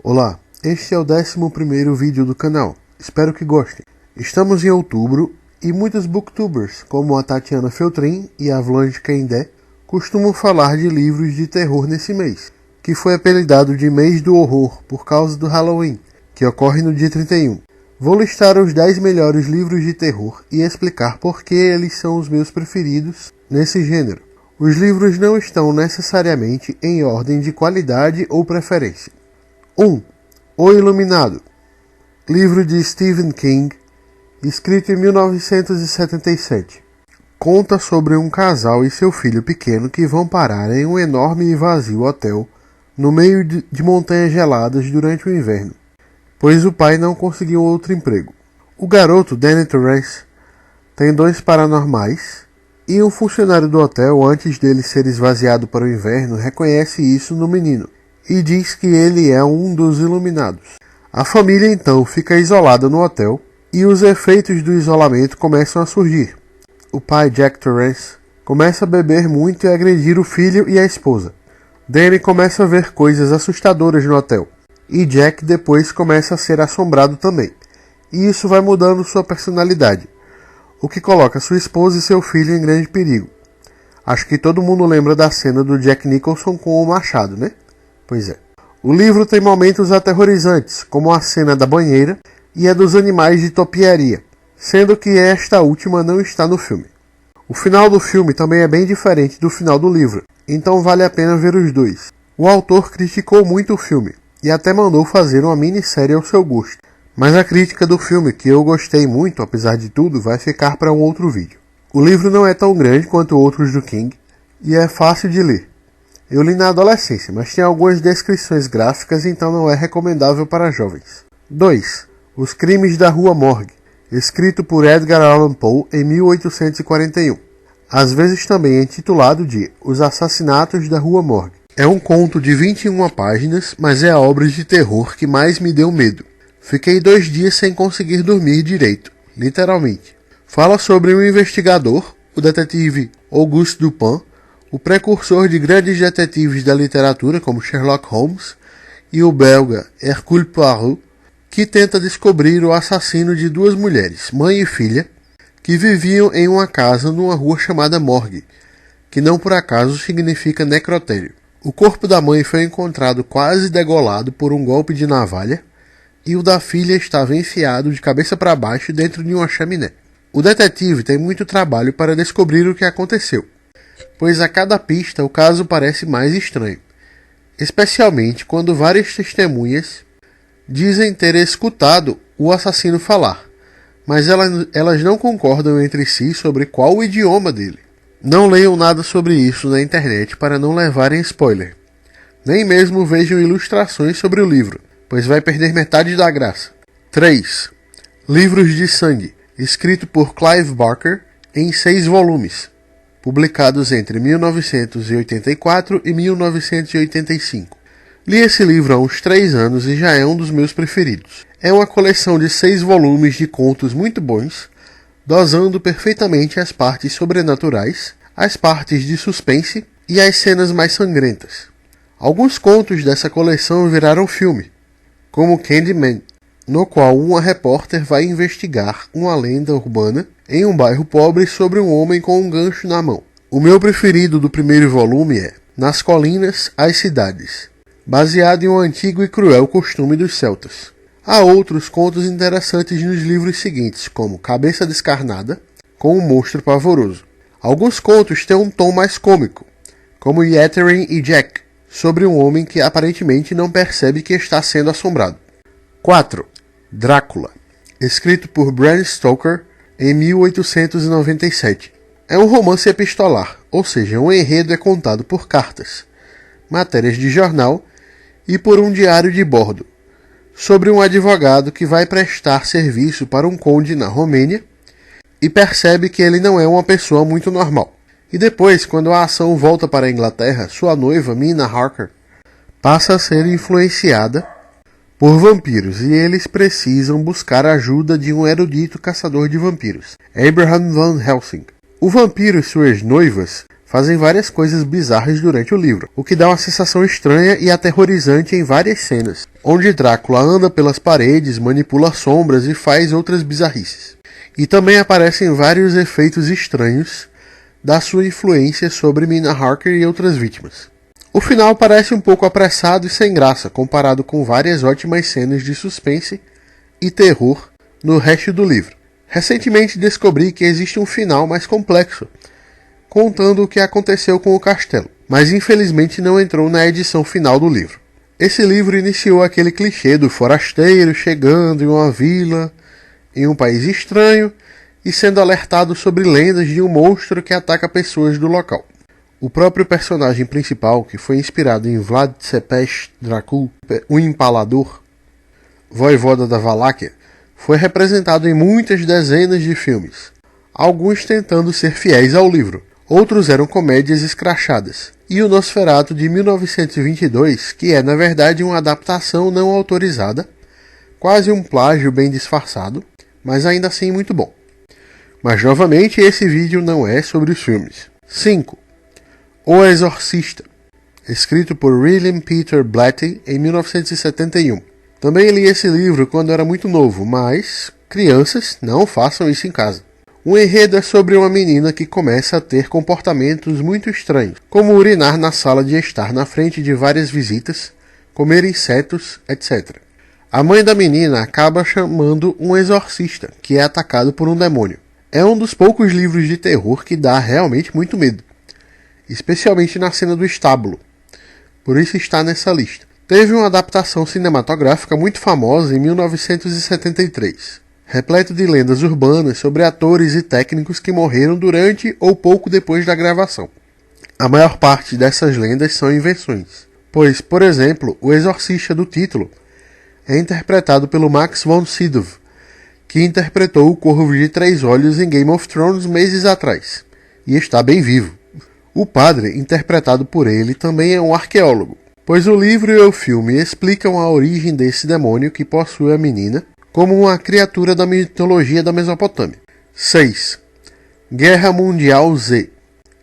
Olá, este é o 11º vídeo do canal, espero que gostem. Estamos em outubro e muitos booktubers, como a Tatiana Feltrin e a Vlange Kendé, costumam falar de livros de terror nesse mês, que foi apelidado de mês do horror por causa do Halloween, que ocorre no dia 31. Vou listar os 10 melhores livros de terror e explicar por que eles são os meus preferidos nesse gênero. Os livros não estão necessariamente em ordem de qualidade ou preferência. 1. O Iluminado, livro de Stephen King, escrito em 1977. Conta sobre um casal e seu filho pequeno que vão parar em um enorme e vazio hotel no meio de montanhas geladas durante o inverno, pois o pai não conseguiu outro emprego. O garoto, Danny Torrance, tem 2 paranormais e um funcionário do hotel, antes dele ser esvaziado para o inverno, reconhece isso no menino e diz que ele é um dos iluminados. A família então fica isolada no hotel e os efeitos do isolamento começam a surgir. O pai, Jack Torrance, começa a beber muito e agredir o filho e a esposa. Danny começa a ver coisas assustadoras no hotel e Jack depois começa a ser assombrado também. E isso vai mudando sua personalidade, o que coloca sua esposa e seu filho em grande perigo. Acho que todo mundo lembra da cena do Jack Nicholson com o machado, né? Pois é. O livro tem momentos aterrorizantes, como a cena da banheira e a dos animais de topiaria, sendo que esta última não está no filme. O final do filme também é bem diferente do final do livro, então vale a pena ver os dois. O autor criticou muito o filme e até mandou fazer uma minissérie ao seu gosto, mas a crítica do filme, que eu gostei muito apesar de tudo, vai ficar para um outro vídeo. O livro não é tão grande quanto outros do King e é fácil de ler. Eu li na adolescência, mas tem algumas descrições gráficas, então não é recomendável para jovens. 2. Os Crimes da Rua Morgue, escrito por Edgar Allan Poe em 1841. Às vezes também intitulado de Os Assassinatos da Rua Morgue. É um conto de 21 páginas, mas é a obra de terror que mais me deu medo. Fiquei 2 dias sem conseguir dormir direito, literalmente. Fala sobre um investigador, o detetive Auguste Dupin, o precursor de grandes detetives da literatura como Sherlock Holmes, e o belga Hercule Poirot, que tenta descobrir o assassino de 2 mulheres, mãe e filha, que viviam em uma casa numa rua chamada Morgue, que não por acaso significa necrotério. O corpo da mãe foi encontrado quase degolado por um golpe de navalha, e o da filha estava enfiado de cabeça para baixo dentro de uma chaminé. O detetive tem muito trabalho para descobrir o que aconteceu, pois a cada pista o caso parece mais estranho, especialmente quando várias testemunhas dizem ter escutado o assassino falar, mas elas não concordam entre si sobre qual o idioma dele. Não leiam nada sobre isso na internet para não levarem spoiler, nem mesmo vejam ilustrações sobre o livro, pois vai perder metade da graça. 3. Livros de Sangue, escrito por Clive Barker em 6 volumes. Publicados entre 1984 e 1985. Li esse livro há uns 3 anos e já é um dos meus preferidos. É uma coleção de 6 volumes de contos muito bons, dosando perfeitamente as partes sobrenaturais, as partes de suspense e as cenas mais sangrentas. Alguns contos dessa coleção viraram filme, como Candyman, no qual uma repórter vai investigar uma lenda urbana em um bairro pobre sobre um homem com um gancho na mão. O meu preferido do primeiro volume é Nas Colinas, as Cidades, baseado em um antigo e cruel costume dos celtas. Há outros contos interessantes nos livros seguintes, como Cabeça Descarnada, com um monstro pavoroso. Alguns contos têm um tom mais cômico, como Yetherin e Jack, sobre um homem que aparentemente não percebe que está sendo assombrado. 4. Drácula, escrito por Bram Stoker em 1897. É um romance epistolar, ou seja, um enredo é contado por cartas, matérias de jornal e por um diário de bordo, sobre um advogado que vai prestar serviço para um conde na Romênia e percebe que ele não é uma pessoa muito normal. E depois, quando a ação volta para a Inglaterra, sua noiva, Mina Harker, passa a ser influenciada por vampiros e eles precisam buscar a ajuda de um erudito caçador de vampiros, Abraham Van Helsing. O vampiro e suas noivas fazem várias coisas bizarras durante o livro, o que dá uma sensação estranha e aterrorizante em várias cenas, onde Drácula anda pelas paredes, manipula sombras e faz outras bizarrices. E também aparecem vários efeitos estranhos da sua influência sobre Mina Harker e outras vítimas. O final parece um pouco apressado e sem graça, comparado com várias ótimas cenas de suspense e terror no resto do livro. Recentemente descobri que existe um final mais complexo, contando o que aconteceu com o castelo, mas infelizmente não entrou na edição final do livro. Esse livro iniciou aquele clichê do forasteiro chegando em uma vila, em um país estranho, e sendo alertado sobre lendas de um monstro que ataca pessoas do local. O próprio personagem principal, que foi inspirado em Vlad Tepes Dracul, o Empalador, voivoda da Valáquia, foi representado em muitas dezenas de filmes, alguns tentando ser fiéis ao livro. Outros eram comédias escrachadas, e o Nosferatu de 1922, que é na verdade uma adaptação não autorizada, quase um plágio bem disfarçado, mas ainda assim muito bom. Mas novamente esse vídeo não é sobre os filmes. 5. O Exorcista, escrito por William Peter Blatty em 1971. Também li esse livro quando era muito novo, mas crianças não façam isso em casa. O enredo é sobre uma menina que começa a ter comportamentos muito estranhos, como urinar na sala de estar na frente de várias visitas, comer insetos, etc. A mãe da menina acaba chamando um exorcista, que é atacado por um demônio. É um dos poucos livros de terror que dá realmente muito medo, especialmente na cena do estábulo, por isso está nessa lista. Teve uma adaptação cinematográfica muito famosa em 1973. Repleto de lendas urbanas sobre atores e técnicos que morreram durante ou pouco depois da gravação. A maior parte dessas lendas são invenções, pois, por exemplo, o exorcista do título é interpretado pelo Max von Sydow, que interpretou o Corvo de Três Olhos em Game of Thrones meses atrás, e está bem vivo. O padre, interpretado por ele, também é um arqueólogo, pois o livro e o filme explicam a origem desse demônio que possui a menina, como uma criatura da mitologia da Mesopotâmia. 6. Guerra Mundial Z,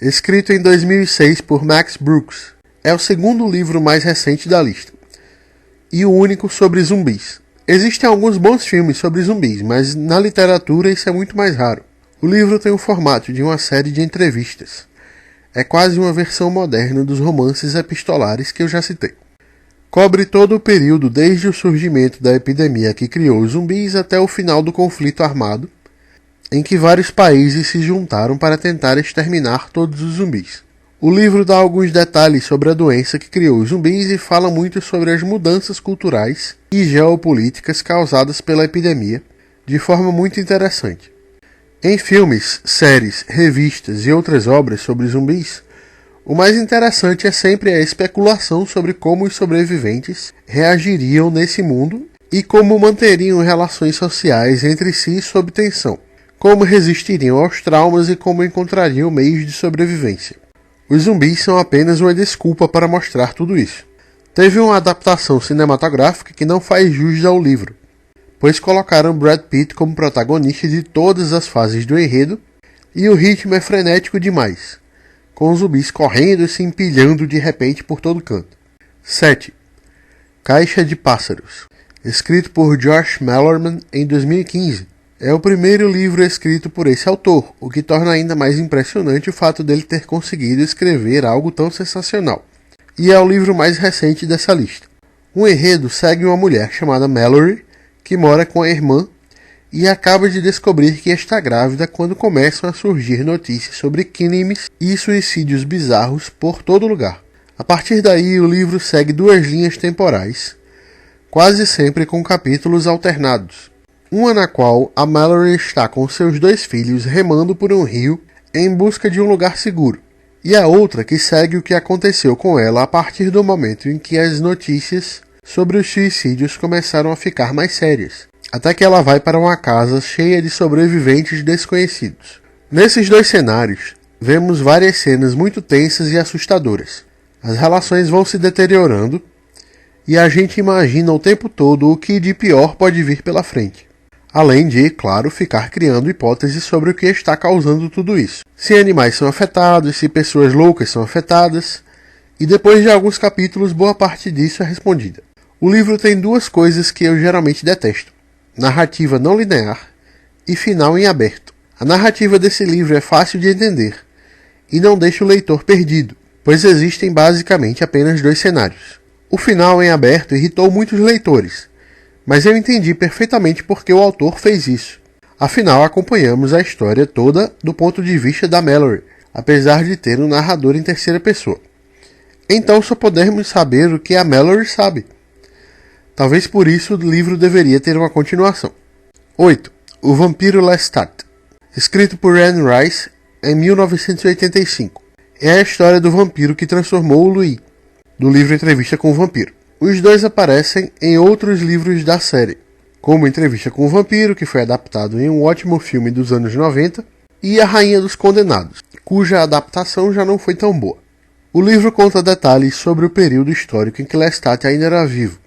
escrito em 2006 por Max Brooks. É o segundo livro mais recente da lista, e o único sobre zumbis. Existem alguns bons filmes sobre zumbis, mas na literatura isso é muito mais raro. O livro tem o formato de uma série de entrevistas. É quase uma versão moderna dos romances epistolares que eu já citei. Cobre todo o período desde o surgimento da epidemia que criou os zumbis até o final do conflito armado, em que vários países se juntaram para tentar exterminar todos os zumbis. O livro dá alguns detalhes sobre a doença que criou os zumbis e fala muito sobre as mudanças culturais e geopolíticas causadas pela epidemia, de forma muito interessante. Em filmes, séries, revistas e outras obras sobre zumbis, o mais interessante é sempre a especulação sobre como os sobreviventes reagiriam nesse mundo e como manteriam relações sociais entre si sob tensão, como resistiriam aos traumas e como encontrariam meios de sobrevivência. Os zumbis são apenas uma desculpa para mostrar tudo isso. Teve uma adaptação cinematográfica que não faz jus ao livro, pois colocaram Brad Pitt como protagonista de todas as fases do enredo e o ritmo é frenético demais, com os zumbis correndo e se empilhando de repente por todo canto. 7. Caixa de Pássaros, escrito por Josh Malerman em 2015. É o primeiro livro escrito por esse autor, o que torna ainda mais impressionante o fato dele ter conseguido escrever algo tão sensacional. E é o livro mais recente dessa lista. O enredo segue uma mulher chamada Mallory, que mora com a irmã e acaba de descobrir que está grávida quando começam a surgir notícias sobre crimes e suicídios bizarros por todo lugar. A partir daí, o livro segue duas linhas temporais, quase sempre com capítulos alternados. Uma na qual a Mallory está com seus dois filhos remando por um rio em busca de um lugar seguro, e a outra que segue o que aconteceu com ela a partir do momento em que as notícias sobre os suicídios começaram a ficar mais sérias, até que ela vai para uma casa cheia de sobreviventes desconhecidos. Nesses dois cenários, vemos várias cenas muito tensas e assustadoras. As relações vão se deteriorando e a gente imagina o tempo todo o que de pior pode vir pela frente. Além de, claro, ficar criando hipóteses sobre o que está causando tudo isso. Se animais são afetados, se pessoas loucas são afetadas, e depois de alguns capítulos, boa parte disso é respondida. O livro tem duas coisas que eu geralmente detesto: narrativa não linear e final em aberto. A narrativa desse livro é fácil de entender e não deixa o leitor perdido, pois existem basicamente apenas dois cenários. O final em aberto irritou muitos leitores, mas eu entendi perfeitamente por que o autor fez isso. Afinal, acompanhamos a história toda do ponto de vista da Mallory, apesar de ter um narrador em terceira pessoa. Então só podemos saber o que a Mallory sabe. Talvez por isso o livro deveria ter uma continuação. 8. O Vampiro Lestat. Escrito por Anne Rice em 1985. É a história do vampiro que transformou o Louis, do livro Entrevista com o Vampiro. Os dois aparecem em outros livros da série, como Entrevista com o Vampiro, que foi adaptado em um ótimo filme dos anos 90, e A Rainha dos Condenados, cuja adaptação já não foi tão boa. O livro conta detalhes sobre o período histórico em que Lestat ainda era vivo,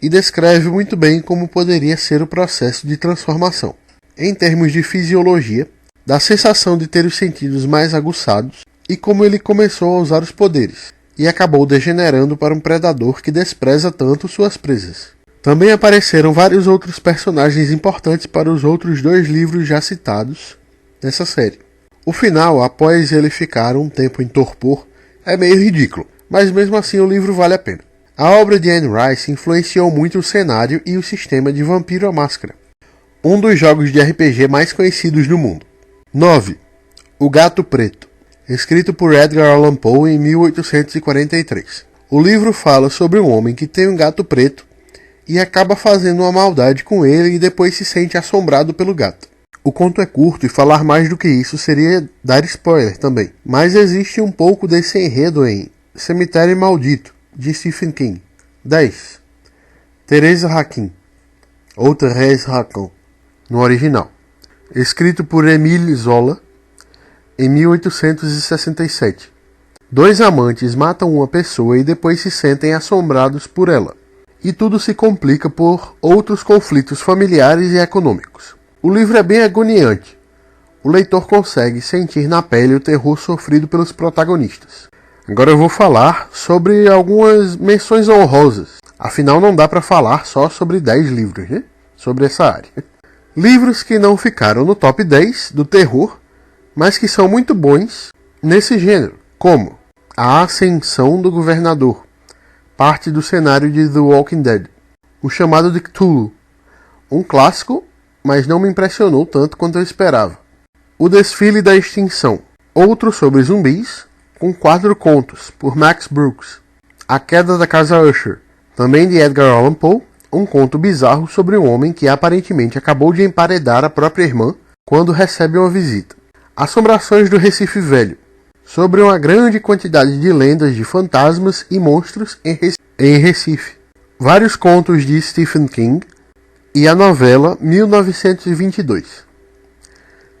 e descreve muito bem como poderia ser o processo de transformação. Em termos de fisiologia, dá a sensação de ter os sentidos mais aguçados e como ele começou a usar os poderes, e acabou degenerando para um predador que despreza tanto suas presas. Também apareceram vários outros personagens importantes para os outros dois livros já citados nessa série. O final, após ele ficar um tempo em torpor, é meio ridículo, mas mesmo assim o livro vale a pena. A obra de Anne Rice influenciou muito o cenário e o sistema de Vampiro à Máscara, um dos jogos de RPG mais conhecidos do mundo. 9. O Gato Preto. Escrito por Edgar Allan Poe em 1843. O livro fala sobre um homem que tem um gato preto e acaba fazendo uma maldade com ele e depois se sente assombrado pelo gato. O conto é curto e falar mais do que isso seria dar spoiler também, mas existe um pouco desse enredo em Cemitério Maldito, de Stephen King. 10. Therese Raquin, ou Thérèse Raquin, no original. Escrito por Émile Zola em 1867. Dois amantes matam uma pessoa e depois se sentem assombrados por ela. E tudo se complica por outros conflitos familiares e econômicos. O livro é bem agoniante. O leitor consegue sentir na pele o terror sofrido pelos protagonistas. Agora eu vou falar sobre algumas menções honrosas. Afinal, não dá para falar só sobre 10 livros, né? Sobre essa área. Livros que não ficaram no top 10 do terror, mas que são muito bons nesse gênero, como A Ascensão do Governador, parte do cenário de The Walking Dead. O Chamado de Cthulhu, um clássico, mas não me impressionou tanto quanto eu esperava. O Desfile da Extinção, outro sobre zumbis, com 4 contos, por Max Brooks. A Queda da Casa Usher, também de Edgar Allan Poe, um conto bizarro sobre um homem que aparentemente acabou de emparedar a própria irmã quando recebe uma visita. Assombrações do Recife Velho, sobre uma grande quantidade de lendas de fantasmas e monstros em Recife. Vários contos de Stephen King e a novela 1922.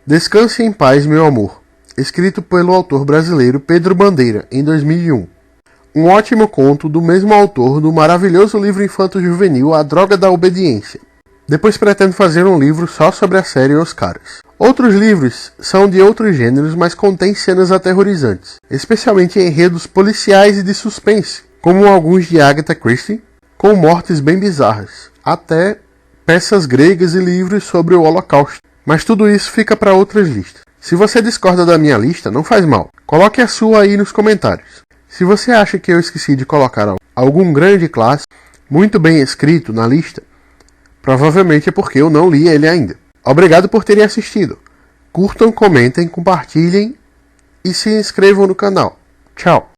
Descanse em Paz, Meu Amor, escrito pelo autor brasileiro Pedro Bandeira, em 2001. Um ótimo conto do mesmo autor do maravilhoso livro infanto-juvenil A Droga da Obediência. Depois pretendo fazer um livro só sobre a série Os Caras. Outros livros são de outros gêneros, mas contêm cenas aterrorizantes, especialmente enredos policiais e de suspense, como alguns de Agatha Christie, com mortes bem bizarras, até peças gregas e livros sobre o Holocausto. Mas tudo isso fica para outras listas. Se você discorda da minha lista, não faz mal. Coloque a sua aí nos comentários. Se você acha que eu esqueci de colocar algum grande clássico muito bem escrito na lista, provavelmente é porque eu não li ele ainda. Obrigado por terem assistido. Curtam, comentem, compartilhem e se inscrevam no canal. Tchau!